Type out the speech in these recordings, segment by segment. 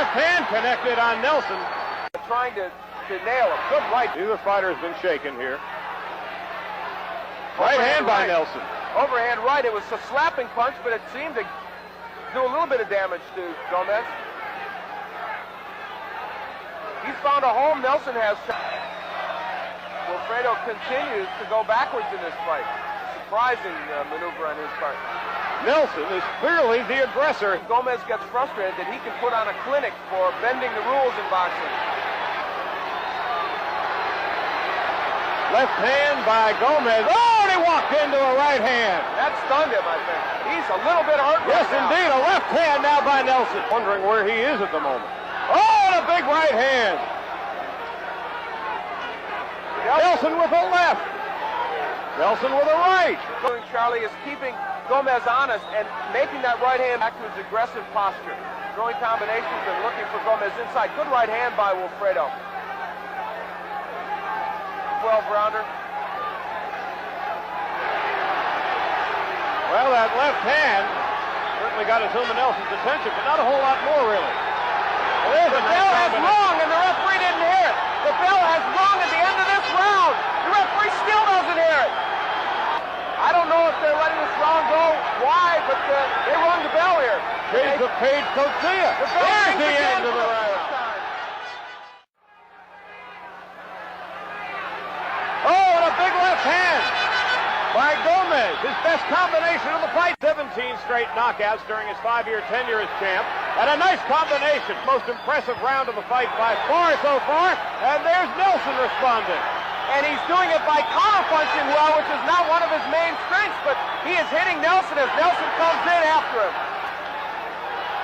left hand connected on Nelson. Trying to nail him. Good right. Neither fighter has been shaken here. Right hand by Nelson. Overhand right. It was a slapping punch, but it seemed to do a little bit of damage to Gomez. He's found a home. Nelson has. Wilfredo continues to go backwards in this fight. Surprising maneuver on his part. Nelson is clearly the aggressor. Gomez gets frustrated that he can put on a clinic for bending the rules in boxing. Left hand by Gomez. Oh, and he walked into a right hand. That stunned him, I think. He's a little bit hurt Yes, right now. indeed. A left hand now by Nelson. Wondering where he is at the moment. Oh, and a big right hand. Nelson with a left. Nelson with a right. Charlie is keeping Gomez honest and making that right hand back to his aggressive posture. Throwing combinations and looking for Gomez inside. Good right hand by Wilfredo. 12-rounder. Well, that left hand certainly got Azuma Nelson's attention, but not a whole lot more, really. The bell has rung, and the referee didn't hear it. The bell has rung at the end of this round. The referee still doesn't hear it. I don't know if they're letting this round go. Why? But they rung the bell here. Shades of Paige Coetzee. There's the end of the round. Oh, and a big left hand by Gomez. His best combination of the fight. 17 straight knockouts during his 5-year tenure as champ. And a nice combination. Most impressive round of the fight by far so far. And there's Nelson responding. And he's doing it by counter-punching well, which is not one of his main strengths, but he is hitting Nelson as Nelson comes in after him.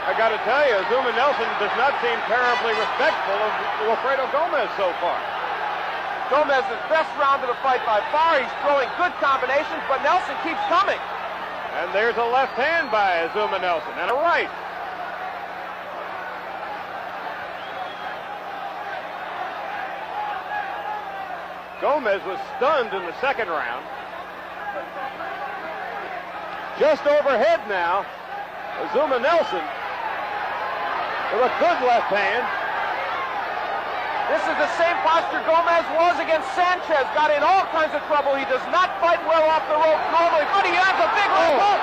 I got to tell you, Azuma Nelson does not seem terribly respectful of Wilfredo Gomez so far. Gomez's best round of the fight by far. He's throwing good combinations, but Nelson keeps coming. And there's a left hand by Azuma Nelson, and a right. Gomez was stunned in the second round. Just overhead now, Azuma Nelson with a good left hand. This is the same posture Gomez was against Sanchez. Got in all kinds of trouble. He does not fight well off the rope normally, but he has a big right hook.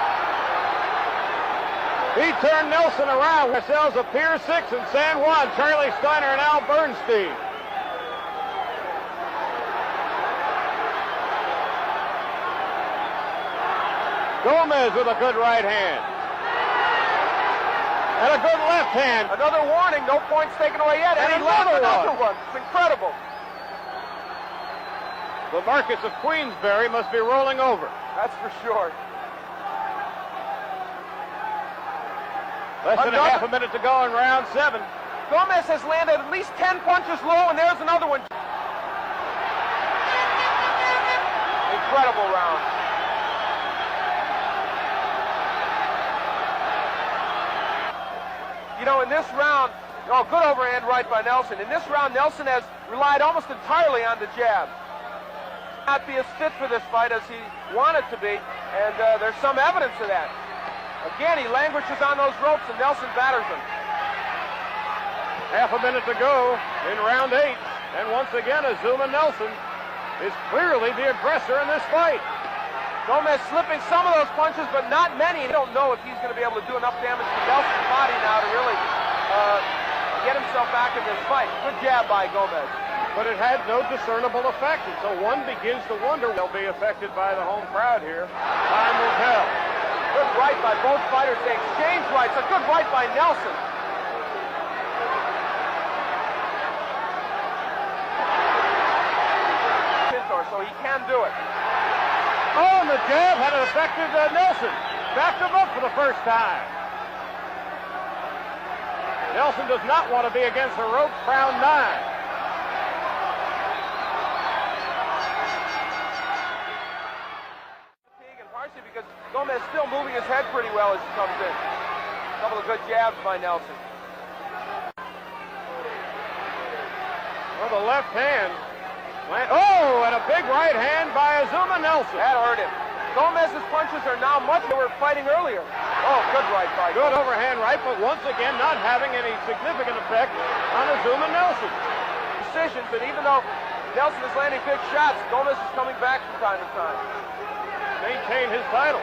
He turned Nelson around. Ourselves a Pier 6 in San Juan. Charlie Steiner and Al Bernstein. Gomez with a good right hand. And a good left hand. Another warning, no points taken away yet. And he left another one. It's incredible. The Marquis of Queensberry must be rolling over. That's for sure. Less than a half a minute to go in round 7. Gomez has landed at least 10 punches low, and there's another one. Incredible round. You know, in this round, good overhand right by Nelson. In this round, Nelson has relied almost entirely on the jab. Not be as fit for this fight as he wanted to be, and there's some evidence of that. Again, he languishes on those ropes, and Nelson batters him. Half a minute to go in round 8, and once again, Azuma Nelson is clearly the aggressor in this fight. Gomez slipping some of those punches, but not many. You don't know if he's going to be able to do enough damage to Nelson's body now to really get himself back in this fight. Good jab by Gomez. But it had no discernible effect, and so one begins to wonder they'll be affected by the home crowd here. Time will tell. Good right by both fighters. They exchange rights. A good right by Nelson. So he can do it. Oh, and the jab had affected Nelson. Backed him up for the first time. Nelson does not want to be against the ropes. Round 9. And partially because Gomez is still moving his head pretty well as he comes in. A couple of good jabs by Nelson. Well, the left hand. Oh, and a big right hand by Azuma Nelson. That hurt him. Gomez's punches are now much they were fighting earlier. Oh, good right by Good overhand right, but once again not having any significant effect on Azuma Nelson. Decisions, and even though Nelson is landing big shots, Gomez is coming back from time to time. Maintain his title.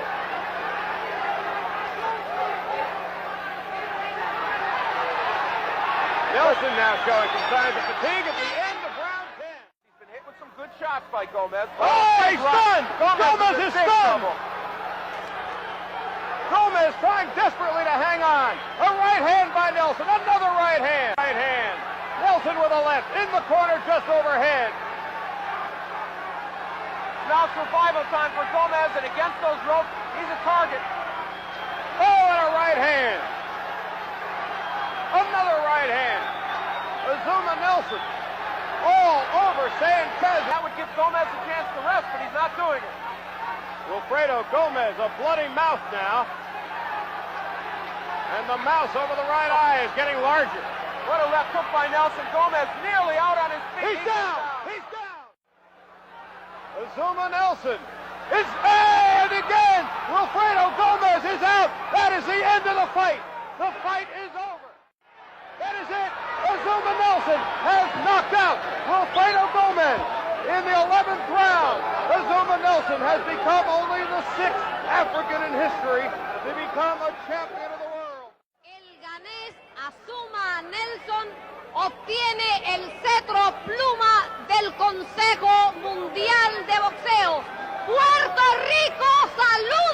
Nelson now showing some signs of fatigue at the end of round 10. He's been hit with some good shots by Gomez. Oh, he's stunned! Gomez is stunned! Gomez trying desperately to hang on. A right hand by Nelson. Another right hand. Right hand. Nelson with a left. In the corner just overhead. Now survival time for Gomez, and against those ropes, he's a target. Oh, and a right hand. Another right hand. Azuma Nelson all over Sanchez. That would give Gomez a chance to rest, but he's not doing it. Wilfredo Gomez, a bloody mouth now. And the mouse over the right eye is getting larger. What a left hook by Nelson. Gomez nearly out on his feet. He's down! He's down! Azuma Nelson is, and again, Wilfredo Gomez is out. That is the end of the fight. The fight is over. That is it. Azuma Nelson has knocked out Wilfredo Gomez in the 11th round. Azuma Nelson has become only the 6th African in history to become a champion of the world. El ganés Azuma Nelson obtiene el cetro pluma del Consejo Mundial de Boxeo. ¡Puerto Rico, salud!